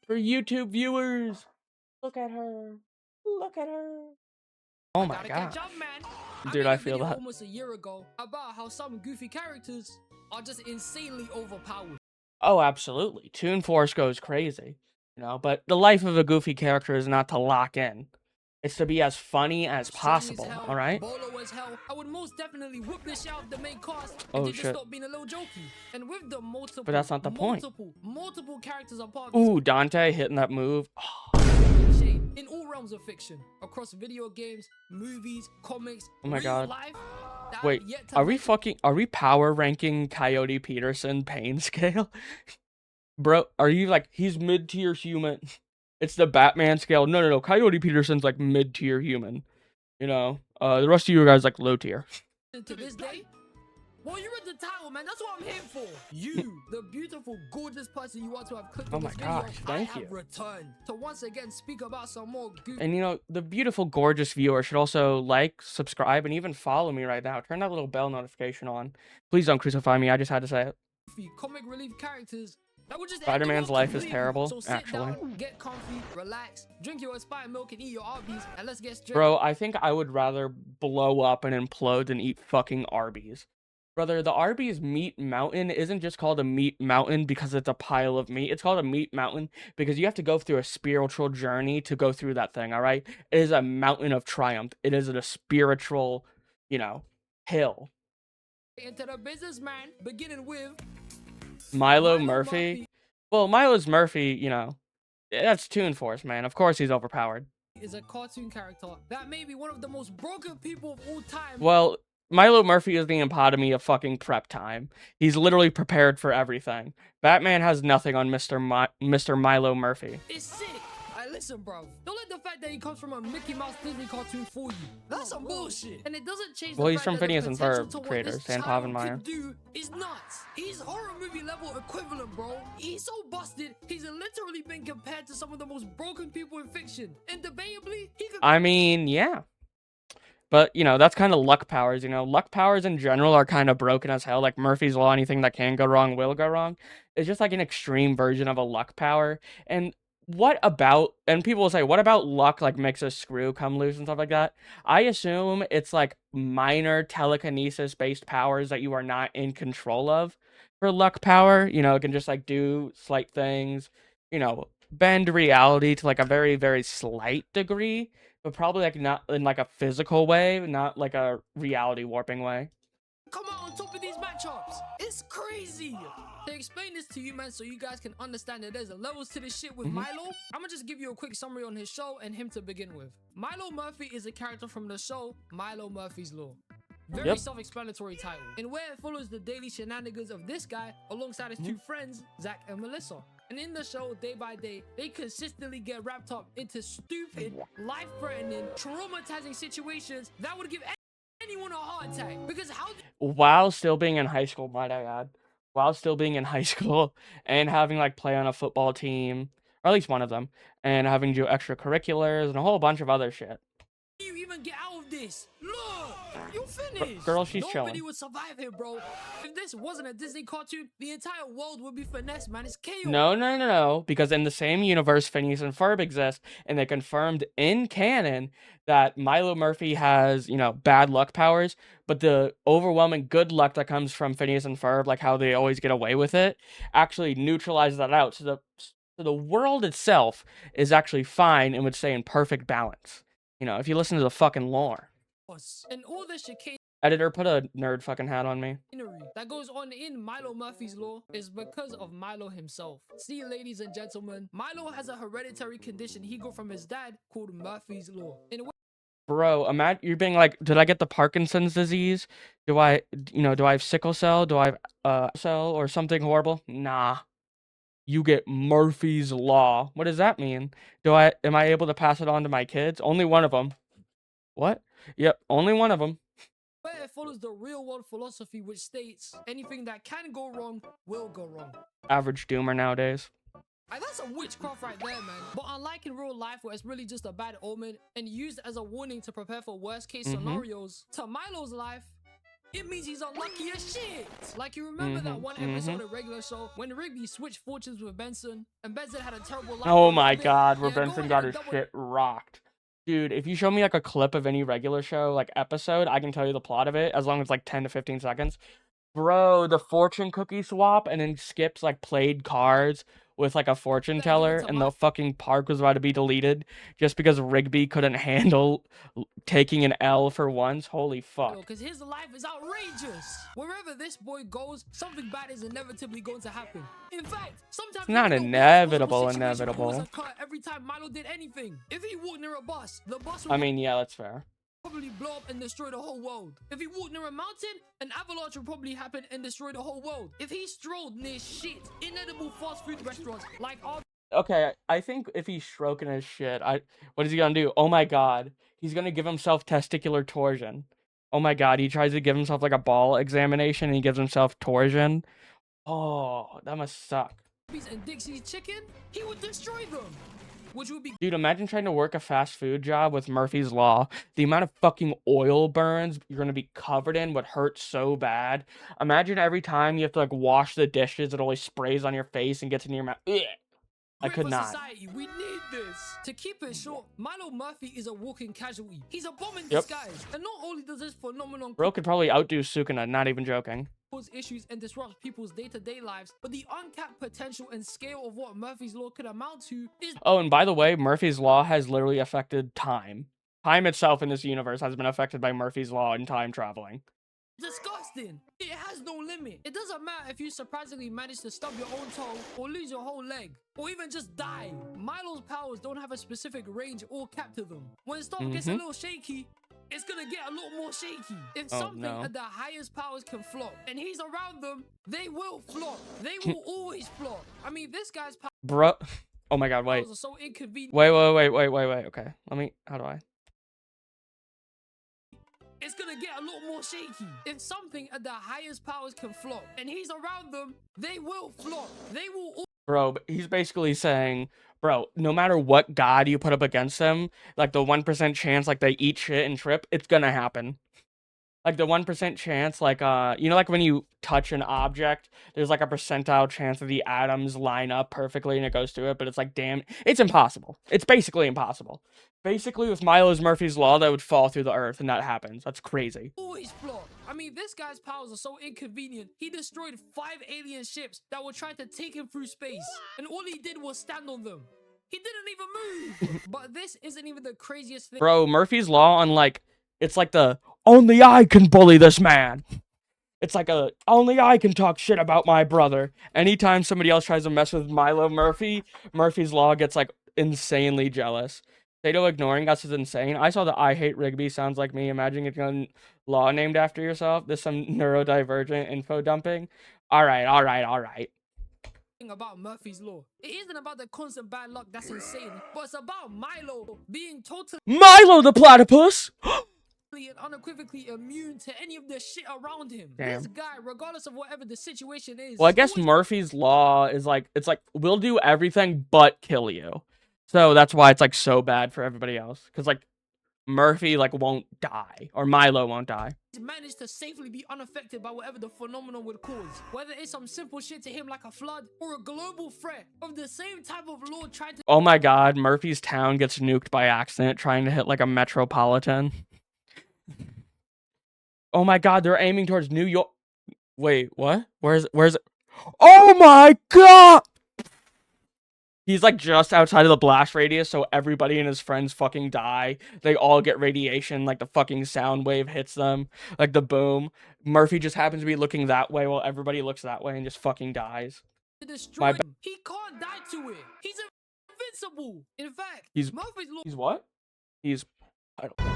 For YouTube viewers. Look at her. Look at her. Oh my god. Dude, I feel that. Almost a year ago about how some goofy characters are just insanely overpowered. Oh, absolutely. Toon Force goes crazy. You know, but the life of a goofy character is not to lock in. It's to be as funny as possible, alright? Bolo as hell. I would most definitely whip this shit out the main cast if Oh they just shit. stop being a little jokey. And with the multiple, But that's not the point. multiple characters are part of Ooh, Dante hitting that move. in all realms of fiction, across video games, movies, comics, Oh my real god. life. Wait, are we power ranking Coyote Peterson pain scale? Bro, are you like, he's mid-tier human? It's the Batman scale. No. Coyote Peterson's like mid-tier human. You know, the rest of you guys like low tier. To this day, well, you read the title, man. That's what I'm here for. You, the beautiful, gorgeous person you want to have clicked on this video. Gosh, thank you. I have returned to once again speak about some more good. And you know, the beautiful, gorgeous viewer should also like, subscribe, and even follow me right now. Turn that little bell notification on. Please don't crucify me. I just had to say it. Comic relief characters. Spider-Man's life is terrible, so actually. Down, get comfy, relax, drink your expired milk and eat your Arby's, and let's get straight. Bro, I think I would rather blow up and implode than eat fucking Arby's. Brother, the Arby's meat mountain isn't just called a meat mountain because it's a pile of meat. It's called a meat mountain because you have to go through a spiritual journey to go through that thing, alright? It is a mountain of triumph. It is a spiritual, you know, hill. Into the business, man, beginning with Milo Murphy. Well, Milo's Murphy, you know, that's Toon Force, man. Of course he's overpowered. Is a cartoon character that may be one of the most broken people of all time. Well, Milo Murphy is the epitome of fucking prep time. He's literally prepared for everything. Batman has nothing on Mr. Milo Murphy. It's sick. Listen, bro. Don't let the fact that he comes from a Mickey Mouse Disney cartoon fool you. That's some bullshit. And it doesn't change. Well, he's from Phineas and Ferb creators, and Povenmire. Dude is nuts. He's horror movie level equivalent, bro. He's so busted. He's literally been compared to some of the most broken people in fiction. And debatably, he could. I mean, yeah. But, you know, that's kind of luck powers, you know. Luck powers in general are kind of broken as hell. Like Murphy's Law, anything that can go wrong will go wrong. It's just like an extreme version of a luck power. And what about, and people will say, what about luck, like makes a screw come loose and stuff like that? I assume it's like minor telekinesis-based powers that you are not in control of for luck power. You know, it can just like do slight things, you know, bend reality to like a very, very slight degree, but probably like not in like a physical way, not like a reality warping way. Come out on top of these matchups. It's crazy. To explain this to you, man, so you guys can understand that there's levels to this shit with Milo, I'm gonna just give you a quick summary on his show and him to begin with. Milo Murphy is a character from the show Milo Murphy's Law. Very self-explanatory title, and where it follows the daily shenanigans of this guy alongside his two friends, Zach and Melissa. And in the show, day by day, they consistently get wrapped up into stupid, life-threatening, traumatizing situations that would give anyone a heart attack. Because how... While still being in high school, might I add. While still being in high school and having like play on a football team, or at least one of them, and having to do extracurriculars and a whole bunch of other shit. You even get out of this? Look, you finished. Girl, she's Nobody chilling. would survive here, bro. If this wasn't a Disney cartoon, the entire world would be finessed, man. It's chaos. No. Because in the same universe, Phineas and Ferb exist, and they confirmed in canon that Milo Murphy has, you know, bad luck powers, but the overwhelming good luck that comes from Phineas and Ferb, like how they always get away with it, actually neutralizes that out. So the world itself is actually fine and would stay in perfect balance. You know, if you listen to the fucking lore. And all the chicane Editor, put a nerd fucking hat on me. that goes on in Milo Murphy's Law is because of Milo himself. See, ladies and gentlemen, Milo has a hereditary condition he got from his dad called Murphy's Law. Bro, imagine you're being like, did I get the Parkinson's disease? Do I have sickle cell? Do I have cell or something horrible? Nah. You get Murphy's Law. What does that mean? Am I able to pass it on to my kids? Only one of them. What? Yep, only one of them. Where it follows the real world philosophy which states anything that can go wrong will go wrong. Average doomer nowadays. That's some witchcraft right there, man. But unlike in real life where it's really just a bad omen and used as a warning to prepare for worst case scenarios, to Milo's life, it means he's unlucky as shit. Like, you remember that one episode of Regular Show when Rigby switched fortunes with Benson, and Benson had a terrible life Oh for a my little bit? god, where Yeah, go Benson ahead got and his double. shit rocked. Dude, if you show me like a clip of any Regular Show like episode, I can tell you the plot of it as long as like 10 to 15 seconds. Bro, the fortune cookie swap, and then Skips like played cards with like a fortune That given teller, to and the fucking park was about to be deleted just because Rigby couldn't handle taking an L for once. Holy fuck. because his life is outrageous. Wherever this boy goes, something bad is inevitably going to happen. In fact, sometimes It's not even the worst possible situation inevitable. always occur every time Milo did anything. If he walked near a bus, the bus would I mean, yeah, that's fair. probably blow up and destroy the whole world. If he walked near a mountain, an avalanche would probably happen and destroy the whole world. If he strolled near shit, inedible fast food restaurants like our Okay, I think if he's stroking his shit, what is he gonna do? Oh my god, he's gonna give himself testicular torsion. Oh my god, he tries to give himself like a ball examination and he gives himself torsion. Oh, that must suck. and Dixie's chicken, he would destroy them. Which would be Dude, imagine trying to work a fast food job with Murphy's Law. The amount of fucking oil burns you're gonna be covered in would hurt so bad. Imagine every time you have to like wash the dishes, it always sprays on your face and gets in your mouth. Ugh. I could not. Society. We need this. To keep it short, Milo Murphy is a walking casualty. He's a bomb in Yep. disguise. And not only does this phenomenon Bro could probably outdo Sukuna, not even joking. cause issues and disrupt people's day-to-day lives, but the uncapped potential and scale of what Murphy's Law could amount to is... Oh, and by the way, Murphy's Law has literally affected time. Time itself in this universe has been affected by Murphy's Law and time traveling. disgusting. It has no limit. It doesn't matter if you surprisingly manage to stub your own toe or lose your whole leg or even just die. Milo's powers don't have a specific range or cap to them. When stuff gets a little shaky, it's gonna get a lot more shaky. If something at the highest powers can flop and he's around them, they will flop. They will always flop. I mean, this guy's Bro, oh my god, wait. powers are so inconvenient. Wait. Okay, how do I? It's gonna get a lot more shaky. If something at the highest powers can flop and he's around them, they will flop. They will. Bro, he's basically saying, bro, no matter what god you put up against them, like the 1% chance like they eat shit and trip, it's gonna happen. Like the 1% chance, like you know, like when you touch an object, there's like a percentile chance that the atoms line up perfectly and it goes through it, but it's like, damn, it's impossible. It's basically impossible. Basically, with Murphy's Law, that would fall through the earth, and that happens. That's crazy. Always flop. I mean, this guy's powers are so inconvenient. He destroyed 5 alien ships that were trying to take him through space, and all he did was stand on them. He didn't even move. But this isn't even the craziest thing. Bro, Murphy's Law on like, it's like the only I can bully this man. It's like only I can talk shit about my brother. Anytime somebody else tries to mess with Milo Murphy, Murphy's Law gets like insanely jealous. Sado ignoring us is insane. I saw the I hate Rigby sounds like me. Imagine getting a law named after yourself. There's some neurodivergent info dumping. All right. About Murphy's Law. It isn't about the constant bad luck that's insane, but it's about Milo being totally Milo the platypus! and unequivocally immune to any of the shit around him. Damn. This guy, regardless of whatever the situation is. Well, I guess Murphy's Law is like, it's like, we'll do everything but kill you. So that's why it's like so bad for everybody else. Because like, Murphy like won't die, or Milo won't die. He's managed to safely be unaffected by whatever the phenomenon would cause. Whether it's some simple shit to him like a flood, or a global threat of the same type of law trying to— Oh my god, Murphy's town gets nuked by accident trying to hit like a metropolitan. Oh my god, they're aiming towards New York. Wait, what? Where's it? Oh my god! He's like just outside of the blast radius, so everybody and his friends fucking die. They all get radiation, like the fucking sound wave hits them, like the boom. Murphy just happens to be looking that way while everybody looks that way and just fucking dies. destroy him. He can't die to it. He's invincible. In fact, Murphy's Law— He's what? I don't know.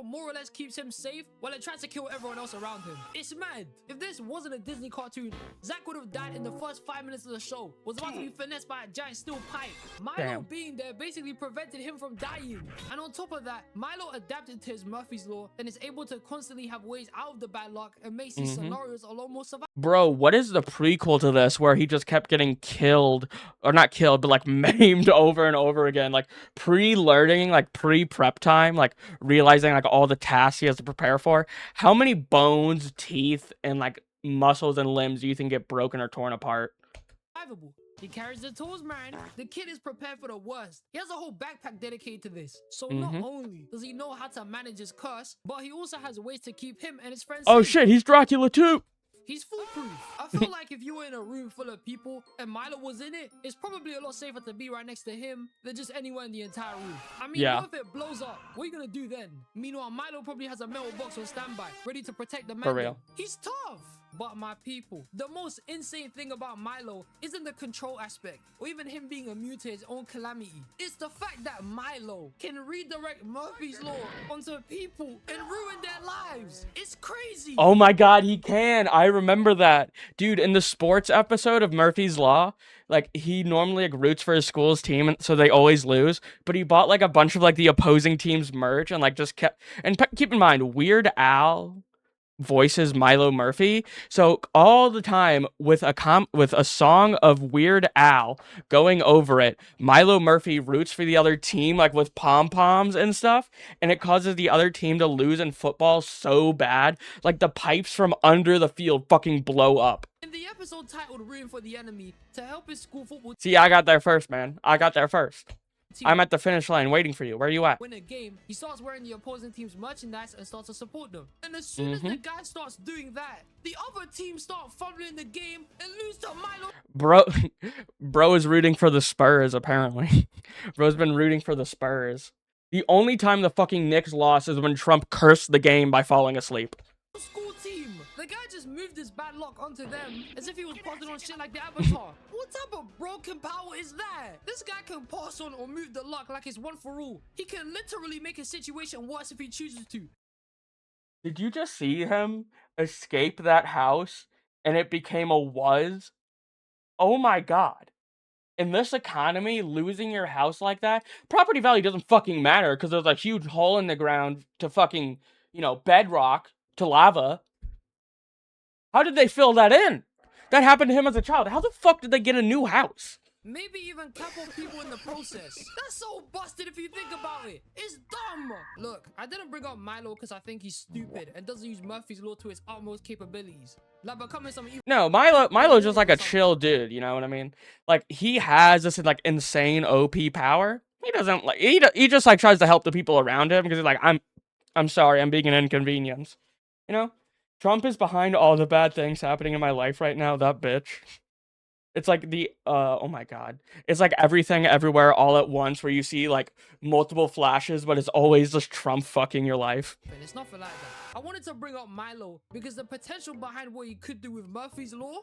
More or less keeps him safe while it tries to kill everyone else around him. It's mad. If this wasn't a Disney cartoon, Zack would have died in the first 5 minutes of the show. Was about to be finessed by a giant steel pipe. Milo being there basically prevented him from dying. And on top of that, Milo adapted to his Murphy's Law and is able to constantly have ways out of the bad luck and makes these scenarios a lot more survivable. Bro, what is the prequel to this where he just kept getting killed, or not killed, but like maimed over and over again? Like pre-learning, like pre-prep time, like realizing like all the tasks he has to prepare for. How many bones, teeth, and like muscles and limbs do you think get broken or torn apart? Survivable. He carries the tools, man. The kid is prepared for the worst. He has a whole backpack dedicated to this. So not only does he know how to manage his curse, but he also has ways to keep him and his friends Oh safe. shit, he's Dracula too! He's foolproof. I feel like if you were in a room full of people and Milo was in it, it's probably a lot safer to be right next to him than just anywhere in the entire room. I mean, Yeah. what if it blows up? What are you gonna do then? Meanwhile, Milo probably has a metal box on standby, ready to protect the man. For real. He's tough. But my people, the most insane thing about Milo isn't the control aspect or even him being immune to his own calamity. It's the fact that Milo can redirect Murphy's Law onto people and ruin their lives. It's crazy. Oh my god, he can. I remember that. Dude, in the sports episode of Murphy's Law, like he normally like roots for his school's team and so they always lose, but he bought like a bunch of like the opposing team's merch and like just kept and keep in mind Weird Al voices Milo Murphy. So all the time with a song of Weird Al going over it, Milo Murphy roots for the other team like with pom-poms and stuff, and it causes the other team to lose in football so bad, like the pipes from under the field fucking blow up. In the episode titled Room for the Enemy, to help his school football See, I got there first, man. I got there first. I'm at the finish line waiting for you. Where are you at? win a game, he starts wearing the opposing team's merchandise and starts to support them. And as soon as the guy starts doing that, the other team start fumbling the game and lose to Milo. Bro is rooting for the Spurs, apparently. Bro's been rooting for the Spurs. The only time the fucking Knicks lost is when Trump cursed the game by falling asleep. School team. The guy just moved his bad luck onto them as if he was passing on shit like the Avatar. What type of broken power is that? This guy can pass on or move the luck like it's one for all. He can literally make a situation worse if he chooses to. Did you just see him escape that house and it became a was? Oh my god. In this economy, losing your house like that, property value doesn't fucking matter because there's a huge hole in the ground to fucking, bedrock to lava. How did they fill that in? That happened to him as a child. How the fuck did they get a new house? Maybe even cap on people in the process. That's so busted if you think about it. It's dumb. Look, I didn't bring up Milo because I think he's stupid and doesn't use Murphy's Law to its utmost capabilities. Like becoming some evil. No, Milo's just like a chill dude, you know what I mean? Like he has this like insane OP power. He doesn't like he just like tries to help the people around him because he's like I'm sorry, I'm being an inconvenience. You know? Trump is behind all the bad things happening in my life right now, that bitch. It's like oh my god. It's like everything everywhere all at once where you see like multiple flashes, but it's always just Trump fucking your life. It's nothing like that. I wanted to bring up Milo because the potential behind what he could do with Murphy's Law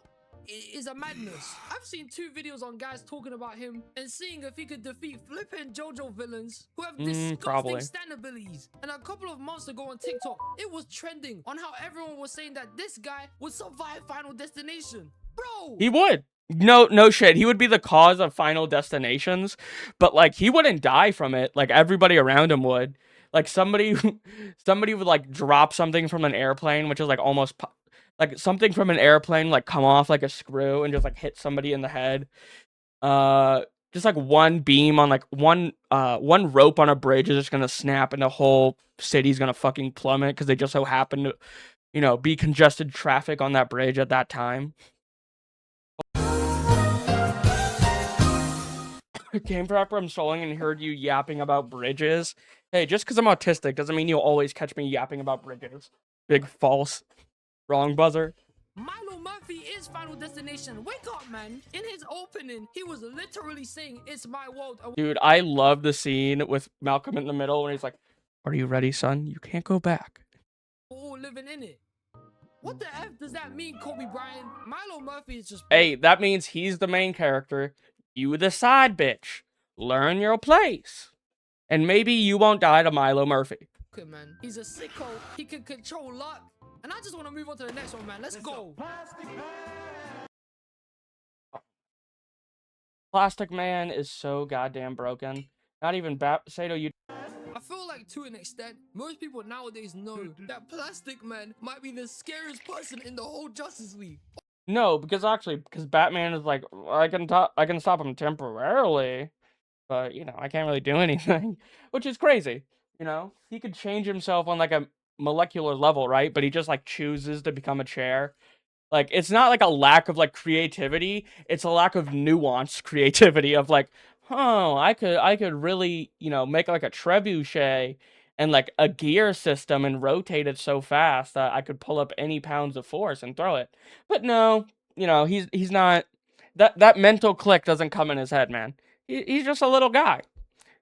is a madness. I've seen 2 videos on guys talking about him and seeing if he could defeat flipping JoJo villains who have disgusting stand abilities. And a couple of months ago on TikTok, it was trending on how everyone was saying that this guy would survive Final Destination. Bro! He would. No shit. He would be the cause of Final Destinations, but like he wouldn't die from it. Like everybody around him would. Like somebody would like drop something from an airplane, which is like almost like something from an airplane like come off like a screw and just like hit somebody in the head. Just like one beam on like one rope on a bridge is just gonna snap and the whole city's gonna fucking plummet because they just so happen to, be congested traffic on that bridge at that time. Game Prepper, I'm scrolling and heard you yapping about bridges. Hey, just because I'm autistic doesn't mean you'll always catch me yapping about bridges. Big false. Wrong buzzer. Milo Murphy is Final Destination. Wake up, man. In his opening, he was literally saying, "It's my world." Dude, I love the scene with Malcolm in the middle when he's like, "Are you ready, son? You can't go back." All living in it. What the F does that mean, Kobe Bryant? Milo Murphy is just... Hey, that means he's the main character. You the side bitch. Learn your place. And maybe you won't die to Milo Murphy. Okay, man. He's a sicko. He can control luck. And I just want to move on to the next one, man. Let's go. Plastic Man is so goddamn broken. Not even Sado, you... I feel like to an extent, most people nowadays know that Plastic Man might be the scariest person in the whole Justice League. No, because Batman is like, I can stop him temporarily, but I can't really do anything, which is crazy. He could change himself on like a molecular level, right? But he just like chooses to become a chair. Like, it's not like a lack of like creativity, it's a lack of nuanced creativity of like, oh, I could really, make like a trebuchet and like a gear system and rotate it so fast that I could pull up any pounds of force and throw it. But no, he's not that mental click doesn't come in his head, man. He's just a little guy.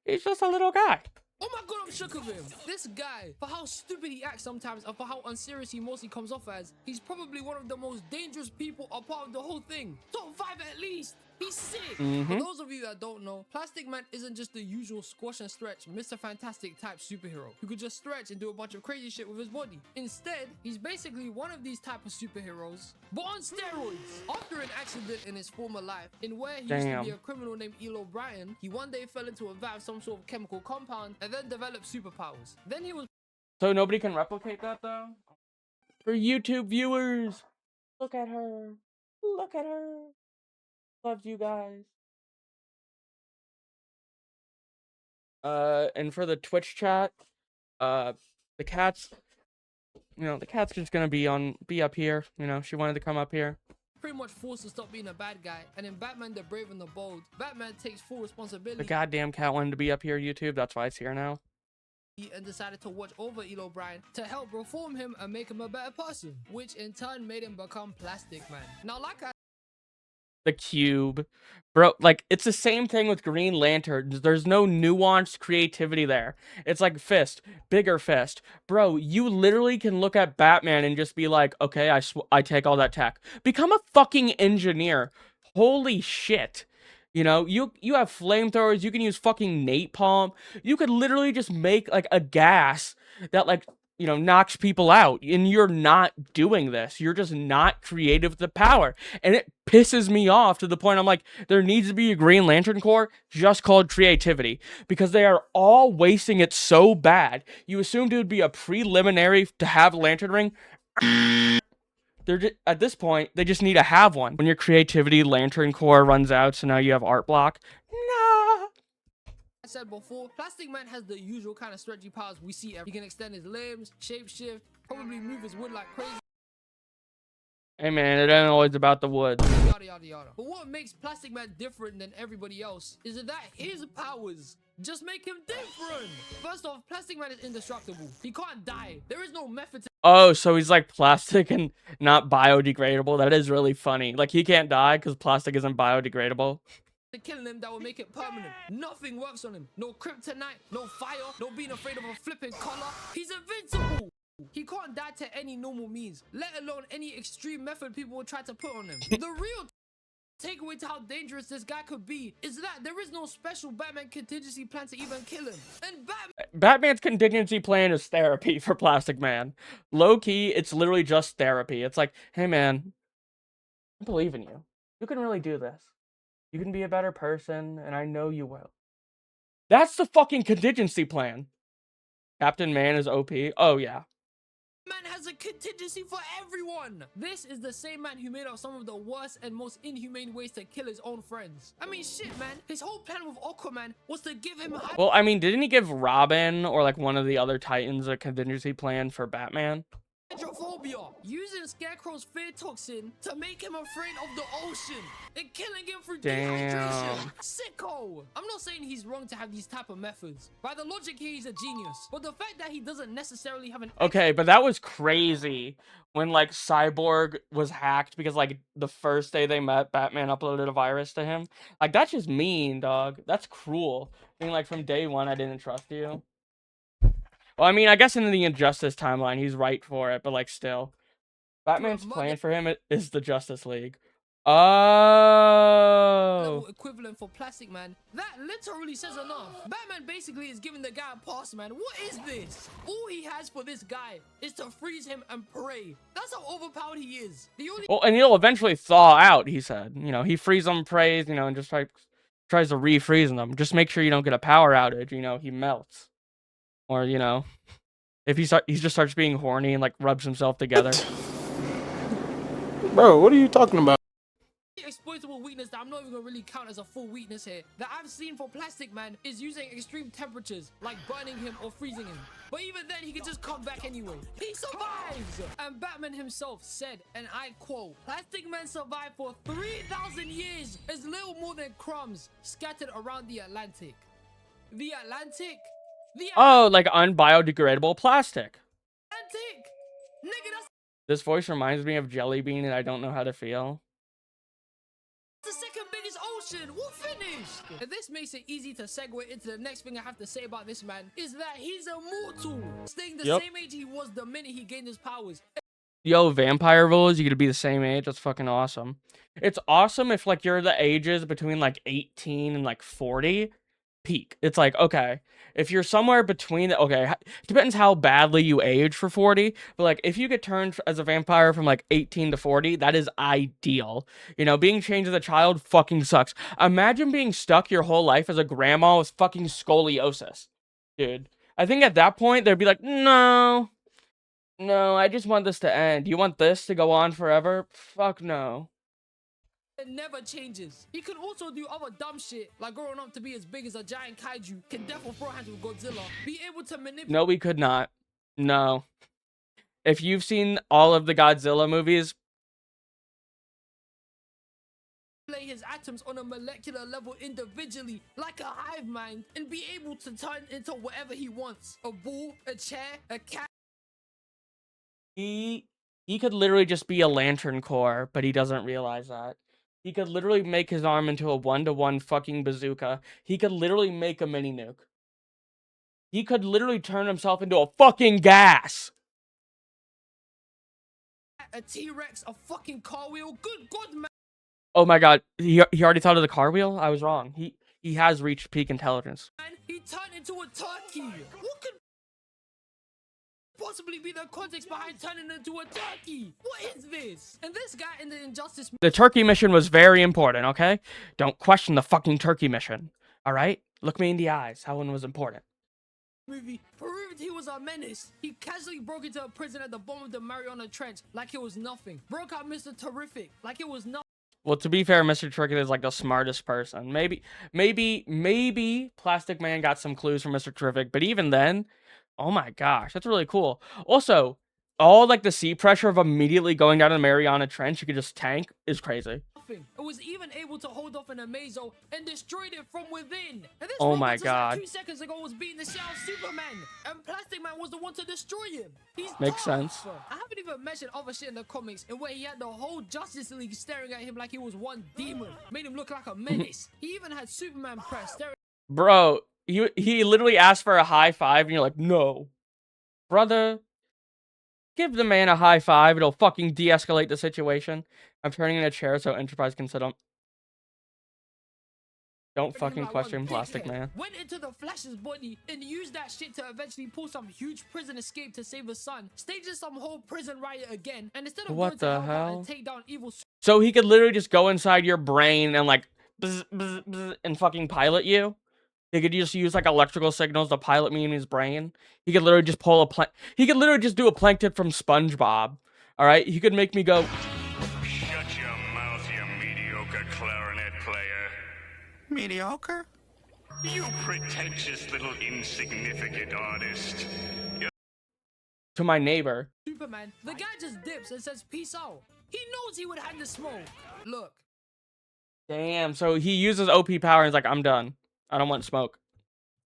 He's just a little guy. Oh my god, I'm shook of him. This guy, for how stupid he acts sometimes and for how unserious he mostly comes off as, he's probably one of the most dangerous people a part of the whole thing. Top 5 at least. He's sick. For those of you that don't know, Plastic Man isn't just the usual squash and stretch Mr. Fantastic type superhero who could just stretch and do a bunch of crazy shit with his body. Instead, he's basically one of these type of superheroes, but on steroids. After an accident in his former life, in where he used to be a criminal named Elo Bryan, he one day fell into a vat of some sort of chemical compound and then developed superpowers. Then he was... So nobody can replicate that though? For YouTube viewers, look at her. Look at her. Loves you guys. And for the Twitch chat, the cat's, the cat's just gonna be up here. She wanted to come up here. Pretty much forced to stop being a bad guy, and in Batman the Brave and the Bold, Batman takes full responsibility. The goddamn cat wanted to be up here, YouTube. That's why it's here now. And decided to watch over Elo Bryan to help reform him and make him a better person, which in turn made him become Plastic Man. Now, like I the Cube, bro, like it's the same thing with Green Lantern. There's no nuanced creativity there. It's like fist, bigger fist, bro. You literally can look at Batman and just be like, okay, I take all that tech, become a fucking engineer. Holy shit. You have flamethrowers, you can use fucking napalm. You could literally just make like a gas that like knocks people out, and you're not doing this. You're just not creative with the power, and it pisses me off to the point I'm like, there needs to be a Green Lantern Corps just called creativity, because they are all wasting it so bad. You assumed it would be a preliminary to have a Lantern Ring. They're just, at this point, they just need to have one. When your creativity Lantern Corps runs out, so now you have art block. Nah. I said before, Plastic Man has the usual kind of stretchy powers we see. He can extend his limbs, shapeshift, probably move his wood like crazy. Hey man, it ain't always about the wood. Yada yada yada. But what makes Plastic Man different than everybody else is that his powers just make him different. First off, Plastic Man is indestructible. He can't die. There is no method to... Oh, so he's like plastic and not biodegradable. That is really funny. Like, he can't die because plastic isn't biodegradable. Killing him that will make it permanent. Nothing works on him. No kryptonite, no fire, no being afraid of a flipping collar. He's invincible. He can't die to any normal means, let alone any extreme method people will try to put on him. The real takeaway to how dangerous this guy could be is that there is no special Batman contingency plan to even kill him. And Batman's contingency plan is therapy for Plastic Man. Low key, it's literally just therapy. It's like, hey man, I believe in you. You can really do this. You can be a better person, and I know you will. That's the fucking contingency plan. Captain Man is OP. Oh, yeah. Man has a contingency for everyone. This is the same man who made up some of the worst and most inhumane ways to kill his own friends. I mean, shit, man. His whole plan with Aquaman was to give him... Well, I mean, didn't he give Robin or, like, one of the other Titans a contingency plan for Batman? Hydrophobia, using Scarecrow's fear toxin to make him afraid of the ocean and killing him through dehydration. Sicko! I'm not saying he's wrong to have these type of methods. By the logic here, he's a genius. But the fact that he doesn't necessarily have an... Okay, but that was crazy when, like, Cyborg was hacked because, like, the first day they met, Batman uploaded a virus to him. Like, that's just mean, dog. That's cruel. I mean, like, from day one, I didn't trust you. Well, I mean, I guess in the Injustice timeline, he's right for it, but, like, still. Batman's plan for him is the Justice League. Oh. Equivalent for Plastic Man. That literally says enough. Batman basically is giving the guy a pass, man. What is this? All he has for this guy is to freeze him and pray. That's how overpowered he is. Well, and he'll eventually thaw out, he said. He frees him, prays, and just tries to refreeze them. Just make sure you don't get a power outage. He melts. Or, if he just starts being horny and, like, rubs himself together. Bro, what are you talking about? Exploitable weakness that I'm not even gonna really count as a full weakness here that I've seen for Plastic Man is using extreme temperatures like burning him or freezing him, but even then he can just come back anyway. He survives. And Batman himself said, and I quote, Plastic Man survived for 3,000 years as little more than crumbs scattered around the Atlantic. The Atlantic? Oh, like unbiodegradable plastic. Atlantic? Nigga, that's This voice reminds me of Jelly Bean, and I don't know how to feel. the second biggest ocean. We're finished. And this makes it easy to segue into the next thing I have to say about this man is that he's immortal, staying the same age he was the minute he gained his powers. Yo, vampire rules, you get to be the same age. That's fucking awesome. It's awesome if like you're the ages between like 18 and like 40. Peak. It's like, okay, if you're somewhere between okay, depends how badly you age for 40, but like if you get turned as a vampire from like 18 to 40, that is ideal. You know, being changed as a child fucking sucks. Imagine being stuck your whole life as a grandma with fucking scoliosis. Dude, I think at that point they'd be like, no, I just want this to end. You want this to go on forever? Fuck no. It never changes. He can also do other dumb shit, like growing up to be as big as a giant kaiju, can definitely throw hands with Godzilla, be able to manipulate. No, we could not. No. If you've seen all of the Godzilla movies, his atoms on a molecular level individually, like a hive mind, and be able to turn into whatever he wants. A ball, a chair, a cat. he could literally just be a lantern core, but he doesn't realize that. He could literally make his arm into a 1-to-1 fucking bazooka. He could literally make a mini nuke. He could literally turn himself into a fucking gas. A T-Rex, a fucking car wheel. Good God, man. Oh my god, he already thought of the car wheel? I was wrong. He has reached peak intelligence. He turned into a turkey. What could possibly be the context behind turning into a turkey? What is this? And this guy in the Injustice... The turkey mission was very important, okay? Don't question the fucking turkey mission, alright? Look me in the eyes. That one was important. Movie proved he was a menace. He casually broke into a prison at the bottom of the Mariana Trench like it was nothing. Broke out Mr. Terrific like it was nothing. Well, to be fair, Mr. Terrific is like the smartest person. Maybe Plastic Man got some clues from Mr. Terrific, but even then, oh my gosh, that's really cool. Also, all like the sea pressure of immediately going down the Mariana Trench, you could just tank is crazy. It was even able to hold off an Amazo and destroyed it from within. And this oh my just god. Like 2 seconds ago was beating the shit out of Superman, and Plastic Man was the one to destroy him. He's Makes tough. sense. I haven't even mentioned other shit in the comics in where he had the whole Justice League staring at him like he was one demon. Made him look like a menace. He even had Superman press staring. Bro, he literally asked for a high five and you're like, no. Brother, give the man a high five. It'll fucking de-escalate the situation. I'm turning in a chair so Enterprise can sit on. Don't fucking question Plastic Man. Went into the Flash's body and used that shit to eventually pull some huge prison escape to save his son. Stages some whole prison riot again. And instead of what the hell? And take down evil... So he could literally just go inside your brain and like bzz, bzz, bzz, and fucking pilot you. He could just use like electrical signals to pilot me in his brain. He could literally just pull a he could literally just do a plankton from SpongeBob. All right, he could make me go. Shut your mouth, you mediocre clarinet player. Mediocre? You pretentious little insignificant artist. To my neighbor. Superman, the guy just dips and says peace out. He knows he would have the smoke. Look. Damn, so he uses OP power and he's like, I'm done. I don't want smoke.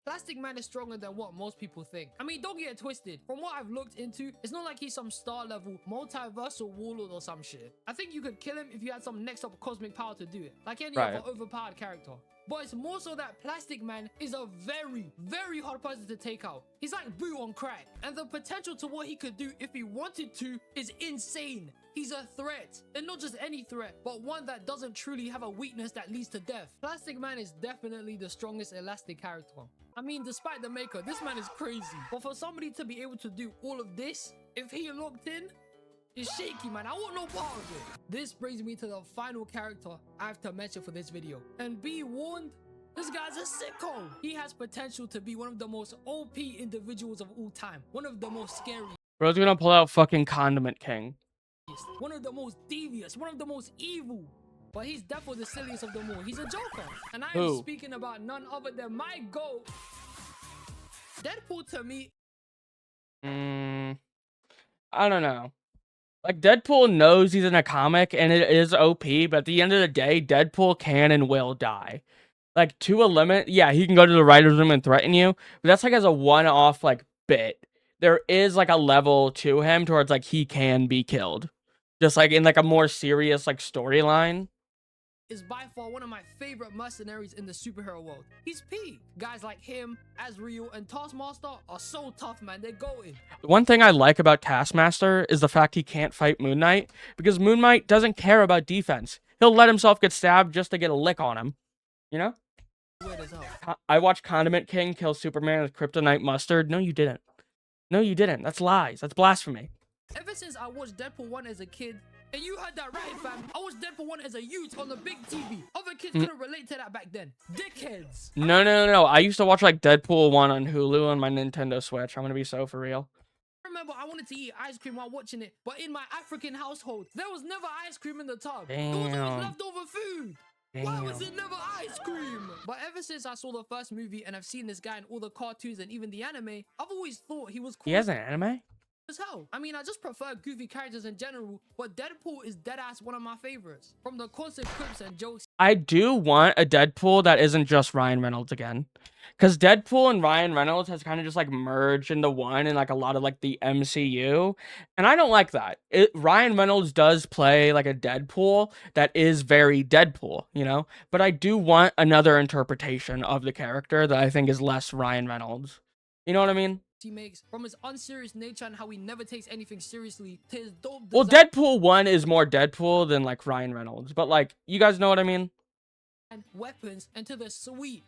Plastic Man is stronger than what most people think. I mean, don't get it twisted. From what I've looked into, it's not like he's some star-level, multiversal warlord or some shit. I think you could kill him if you had some next-up cosmic power to do it, like any other overpowered character. But it's more so that Plastic Man is a very, very hard person to take out. He's like Boo on crack. And the potential to what he could do if he wanted to is insane. He's a threat. And not just any threat, but one that doesn't truly have a weakness that leads to death. Plastic Man is definitely the strongest elastic character. I mean, despite the maker, this man is crazy. But for somebody to be able to do all of this, if he locked in, it's shaky, man. I want no part of it. This brings me to the final character I have to mention for this video. And be warned, this guy's a sicko. He has potential to be one of the most OP individuals of all time. One of the most scary. Bro's gonna pull out fucking Condiment King. sadist, one of the most devious, one of the most evil. But he's definitely the silliest of them all. He's a joker. And I am Who? speaking about none other than my GOAT. Deadpool to me. I don't know. Like, Deadpool knows he's in a comic, and it is OP, but at the end of the day, Deadpool can and will die. Like, to a limit, yeah, he can go to the writer's room and threaten you, but that's, like, as a one-off, like, bit. There is, like, a level to him towards, like, he can be killed. Just, like, in, like, a more serious, like, storyline. Is by far one of my favorite mercenaries in the superhero world. He's peak. Guys like him, Azrael, and Taskmaster are so tough, man. They're going. One thing I like about Taskmaster is the fact he can't fight Moon Knight, because Moon Knight doesn't care about defense. He'll let himself get stabbed just to get a lick on him. You know? Weird as hell. I watched Condiment King kill Superman with kryptonite mustard. No, you didn't. No, you didn't. That's lies. That's blasphemy. Ever since I watched Deadpool 1 as a kid, and you heard that right, fam. I watched Deadpool 1 as a youth on the big TV. Other kids couldn't relate to that back then. Dickheads. No. I used to watch like Deadpool 1 on Hulu on my Nintendo Switch. I'm gonna be so for real. I remember I wanted to eat ice cream while watching it, but in my African household, there was never ice cream in the tub. It was always leftover food. Why was it never ice cream? But ever since I saw the first movie and I've seen this guy in all the cartoons and even the anime, I've always thought he was cool. He has an anime? As hell. I mean, I just prefer goofy characters in general, but Deadpool is deadass one of my favorites. From the constant quips and jokes. I do want a Deadpool that isn't just Ryan Reynolds again. Because Deadpool and Ryan Reynolds has kind of just like merged into one in like a lot of like the MCU. And I don't like that. Ryan Reynolds does play like a Deadpool that is very Deadpool, you know? But I do want another interpretation of the character that I think is less Ryan Reynolds. You know what I mean? He makes, from his unserious nature and how he never takes anything seriously to his dope Well, design Deadpool 1 is more Deadpool than like Ryan Reynolds, but like, you guys know what I mean? and weapons and to the sweet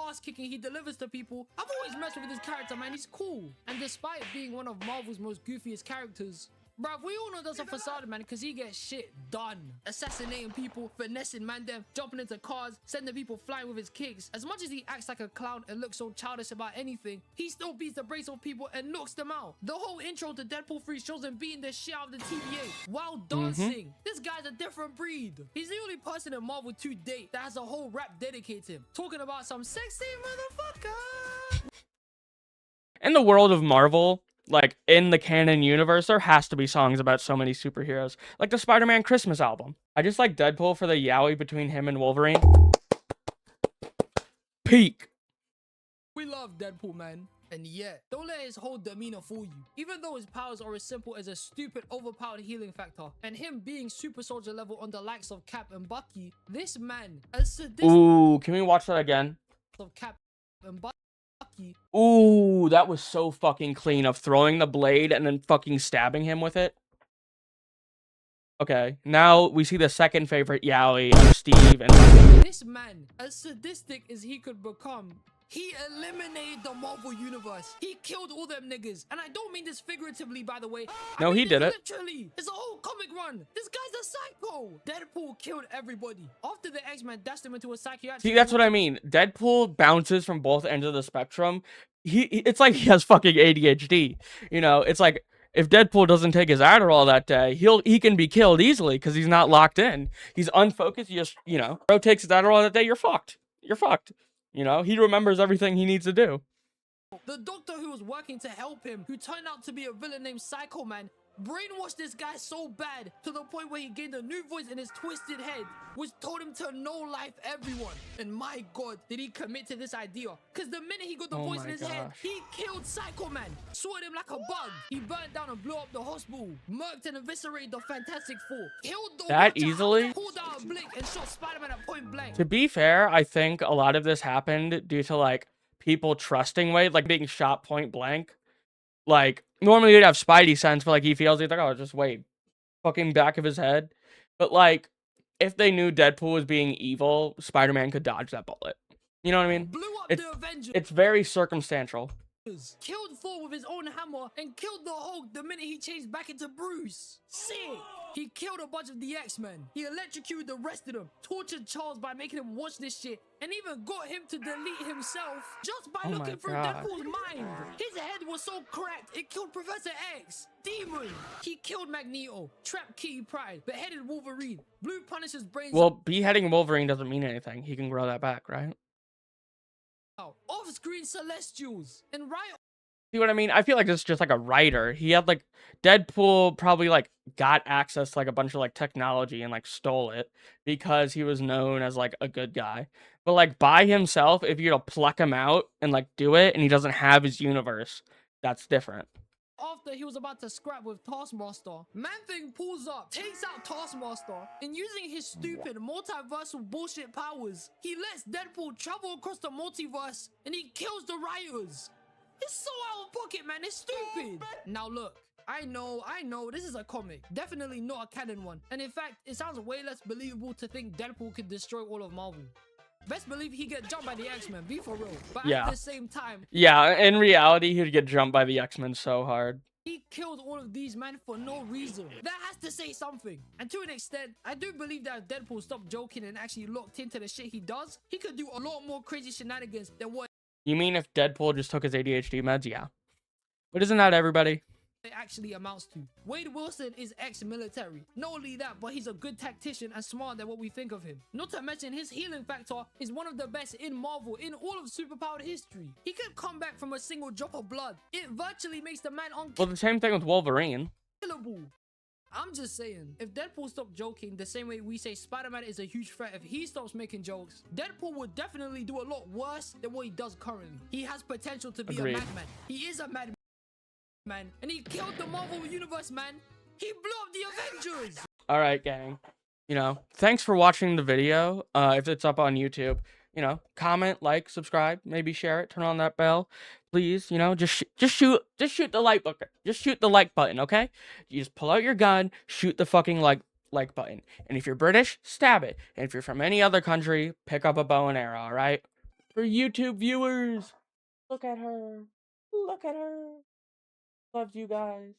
ass kicking he delivers to people. I've always messed with this character, man. He's cool. And despite being one of Marvel's most goofiest characters, bruv, we all know that's a facade, man, because he gets shit done. Assassinating people, finessing man them, jumping into cars, sending people flying with his kicks. As much as he acts like a clown and looks so childish about anything, he still beats the brakes off people and knocks them out. The whole intro to Deadpool 3 shows him beating the shit out of the TVA while dancing. This guy's a different breed. He's the only person in Marvel to date that has a whole rap dedicated to him. Talking about some sexy motherfucker. In the world of Marvel, like, in the canon universe, there has to be songs about so many superheroes. Like the Spider-Man Christmas album. I just like Deadpool for the yaoi between him and Wolverine. Peak. We love Deadpool, man. And yet, don't let his whole demeanor fool you. Even though his powers are as simple as a stupid overpowered healing factor, and him being super soldier level on the likes of Cap and Bucky, this man, as sadistic Ooh, can we watch that again? of Cap and Bucky, Ooh, that was so fucking clean of throwing the blade and then fucking stabbing him with it. Okay, now we see the second favorite yaoi of Steve and this man, as sadistic as he could become, he eliminated the Marvel universe. He killed all them niggas. And I don't mean this figuratively, by the way. No, he did it. Literally. It's a whole comic run. This guy's a psycho. Deadpool killed everybody. After the X-Men dashed him into a psychiatric... See, that's what I mean. Deadpool bounces from both ends of the spectrum. It's like he has fucking ADHD. You know, it's like, if Deadpool doesn't take his Adderall that day, he can be killed easily because he's not locked in. He's unfocused. You just, you know, bro takes his Adderall that day, you're fucked. You're fucked. You know, he remembers everything he needs to do. The doctor who was working to help him, who turned out to be a villain named Psycho Man, brainwashed this guy so bad to the point where he gained a new voice in his twisted head, which told him to no-life everyone. And my god, did he commit to this idea? Because the minute he got the voice in his head, he killed Psycho Man, swatted him like a bug. He burned down and blew up the hospital, murked and eviscerated the Fantastic Four, killed the that Watcher, easily? pulled out a blink and shot Spider-Man at point blank. To be fair, I think a lot of this happened due to, like, people trusting Wade, like, being shot point blank. Like, normally you'd have Spidey sense, but, like, he's like, oh, just Wade. Fucking back of his head. But, like, if they knew Deadpool was being evil, Spider-Man could dodge that bullet. You know what I mean? Blew up the Avengers. It's very circumstantial. Killed Thor with his own hammer and killed the Hulk the minute he changed back into Bruce. Sick! He killed a bunch of the X-Men. He electrocuted the rest of them, tortured Charles by making him watch this shit, and even got him to delete himself just by looking through Deadpool's mind. His head was so cracked, it killed Professor X. Demon! He killed Magneto, trapped Kitty Pryde, beheaded Wolverine, blew Punisher's brains Well, beheading Wolverine doesn't mean anything. He can grow that back, right? out. Off-screen Celestials. And right. See what I mean? I feel like it's just like a writer. He had like Deadpool probably like got access to like a bunch of like technology and like stole it because he was known as like a good guy. But like by himself, if you were to pluck him out and like do it and he doesn't have his universe, that's different. After he was about to scrap with Taskmaster, Man-Thing pulls up, takes out Taskmaster, and using his stupid multiversal bullshit powers, he lets Deadpool travel across the multiverse and he kills the writers. It's so out of pocket, man. It's stupid. Now look, I know, this is a comic. Definitely not a canon one. And in fact, it sounds way less believable to think Deadpool could destroy all of Marvel. Best believe he get jumped by the X-Men, be for real. But at the same time... Yeah, in reality, he'd get jumped by the X-Men so hard. He killed all of these men for no reason. That has to say something. And to an extent, I do believe that if Deadpool stopped joking and actually looked into the shit he does, he could do a lot more crazy shenanigans than what... You mean if Deadpool just took his ADHD meds? Yeah. But isn't that everybody? It actually amounts to. Wade Wilson is ex-military. Not only that, but he's a good tactician and smarter than what we think of him. Not to mention his healing factor is one of the best in Marvel in all of superpowered history. He can come back from a single drop of blood. It virtually makes the man unkillable. Well, the same thing with Wolverine. I'm just saying, if Deadpool stopped joking the same way we say Spider-Man is a huge threat, if he stops making jokes, Deadpool would definitely do a lot worse than what he does currently. He has potential to be a madman. He is a madman. And he killed the Marvel Universe, man. He blew up the Avengers. All right, gang. You know, thanks for watching the video. If it's up on YouTube, you know, comment, like, subscribe, maybe share it, turn on that bell. Please, you know, just shoot the like button. Just shoot the like button, okay? You just pull out your gun, shoot the fucking like button. And if you're British, stab it. And if you're from any other country, pick up a bow and arrow, all right? For YouTube viewers, look at her. Look at her. Loves you guys.